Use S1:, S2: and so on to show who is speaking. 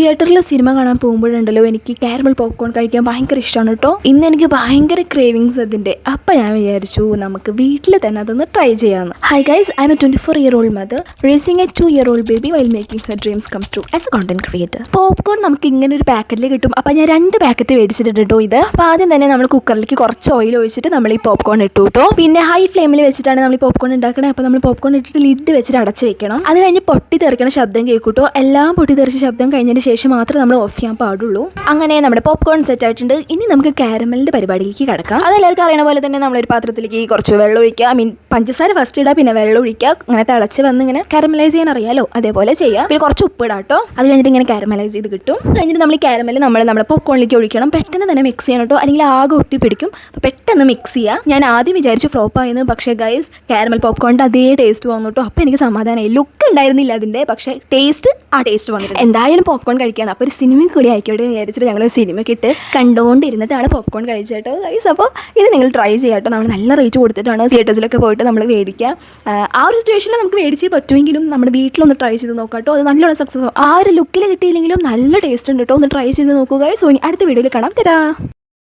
S1: തിയേറ്ററിൽ സിനിമ കാണാൻ പോകുമ്പോഴുണ്ടല്ലോ എനിക്ക് കാരമൽ പോപ്കോൺ കഴിക്കാൻ ഭയങ്കര ഇഷ്ടമാണ് കേട്ടോ. ഇന്ന് എനിക്ക് ഭയങ്കര ക്രേവിങ്സ് അതിൻ്റെ. അപ്പം ഞാൻ വിചാരിച്ചു നമുക്ക് വീട്ടിൽ തന്നെ അതൊന്ന് ട്രൈ ചെയ്യാമെന്ന്. High guys, I M A 24-year-old mother raising a 2-year-old baby while making her dreams come true as a content creator. Popcorn നമുക്ക് ഇങ്ങനെ ഒരു പാക്കറ്റിൽ കിട്ടും. അപ്പം ഞാൻ 2 പാക്കറ്റ് മേടിച്ചിട്ടുണ്ട് കേട്ടോ ഇത്. അപ്പോൾ ആദ്യം തന്നെ നമ്മൾ കുക്കറിലേക്ക് കുറച്ച് ഓയിൽ ഒഴിച്ചിട്ട് നമ്മൾ ഈ പോപ്കോൺ ഇട്ടു കേട്ടോ. പിന്നെ ഹൈ ഫ്ലെയിമിൽ വെച്ചിട്ടാണ് നമ്മൾ ഈ പോപ്കോൺ ഉണ്ടാക്കണത്. അപ്പോൾ നമ്മൾ പോപ്കോൺ ഇട്ടിട്ട് ലിഡ് വെച്ചിട്ട് അടച്ച് വെക്കണം. അത് കഴിഞ്ഞ് പൊട്ടി തെറിക്കണ ശബ്ദം കേൾക്കൂട്ടോ. എല്ലാം പൊട്ടി തെറിച്ച ശബ്ദം കഴിഞ്ഞതിന് ശേഷം മാത്രമേ നമ്മൾ ഓഫ് ചെയ്യാൻ പാടുള്ളൂ. അങ്ങനെ നമ്മുടെ പോപ്കോൺ സെറ്റ് ആയിട്ടുണ്ട്. ഇനി നമുക്ക് കാരമലിൻ്റെ പരിപാടിയിലേക്ക് കിടക്കാം. അതെല്ലാവർക്കും അറിയണ പോലെ തന്നെ നമ്മളൊരു പാത്രത്തിലേക്ക് കുറച്ച് വെള്ളം ഒഴിക്കുക. പഞ്ചസാര ഫസ്റ്റ് ഇടുക, പിന്നെ വെള്ളം ഒഴിക്കുക. അങ്ങനെ തിളച്ച് വന്ന് ഇങ്ങനെ കാരമലൈസ് ചെയ്യാൻ അറിയാലോ, അതേപോലെ ചെയ്യുക. പിന്നെ കുറച്ച് ഉപ്പ് ഇടാം കേട്ടോ. അത് കഴിഞ്ഞിട്ട് ഇങ്ങനെ കാരമലൈസ് ചെയ്ത് കിട്ടും. കഴിഞ്ഞിട്ട് നമ്മൾ ഈ കാരമൽ നമ്മുടെ പോപ്കോണിലേക്ക് ഒഴിക്കണം. പെട്ടെന്ന് തന്നെ മിക്സ് ചെയ്യണം കേട്ടോ, അല്ലെങ്കിൽ ആകെ ഒട്ടി പിടിക്കും. അപ്പോൾ പെട്ടെന്ന് മിക്സ് ചെയ്യുക. ഞാൻ ആദ്യം വിചാരിച്ചു ഫ്ലോപ്പ് ആയെന്ന്, പക്ഷേ ഗൈസ് കാരമൽ പോപ്കോണിൻ്റെ അതേ ടേസ്റ്റ് വന്നു കേട്ടോ. അപ്പോൾ എനിക്ക് സമാധാനമായി. ലുക്ക് ഉണ്ടായിരുന്നില്ല അതിൻ്റെ, പക്ഷേ ടേസ്റ്റ് വന്നിട്ടുണ്ട്. എന്തായാലും പോപ്കോൺ കഴിക്കുകയാണ്, അപ്പോൾ ഒരു സിനിമയും കൂടി ആയിക്കോട്ടെ വിചാരിച്ചിട്ട് ഞങ്ങൾ സിനിമയ്ക്ക് ഇട്ട് കണ്ടുകൊണ്ടിരുന്നിട്ടാണ് പോപ്കോൺ കഴിച്ചേട്ടോ ഗൈസ്. അപ്പോൾ ഇത് നിങ്ങൾ ട്രൈ ചെയ്യാട്ടോ. നമ്മൾ നല്ല റേറ്റ് കൊടുത്തിട്ടാണ് തിയേറ്റേഴ്സിലൊക്കെ പോയിട്ട് നമ്മൾ മേടിക്കുക. ആ ഒരു സിറ്റുവേഷനിൽ നമുക്ക് മേടിച്ച് പറ്റുമെങ്കിലും നമ്മുടെ വീട്ടിലൊന്ന് ട്രൈ ചെയ്ത് നോക്കാം കേട്ടോ. അത് നല്ലോണം സക്സസ്. ആ ഒരു ലുക്കിൽ കിട്ടിയില്ലെങ്കിലും നല്ല ടേസ്റ്റ് ഉണ്ട് കേട്ടോ. ഒന്ന് ട്രൈ ചെയ്ത് നോക്കുക. സോ ഇനി അടുത്ത വീഡിയോയിൽ കാണാം. ടാറ്റാ.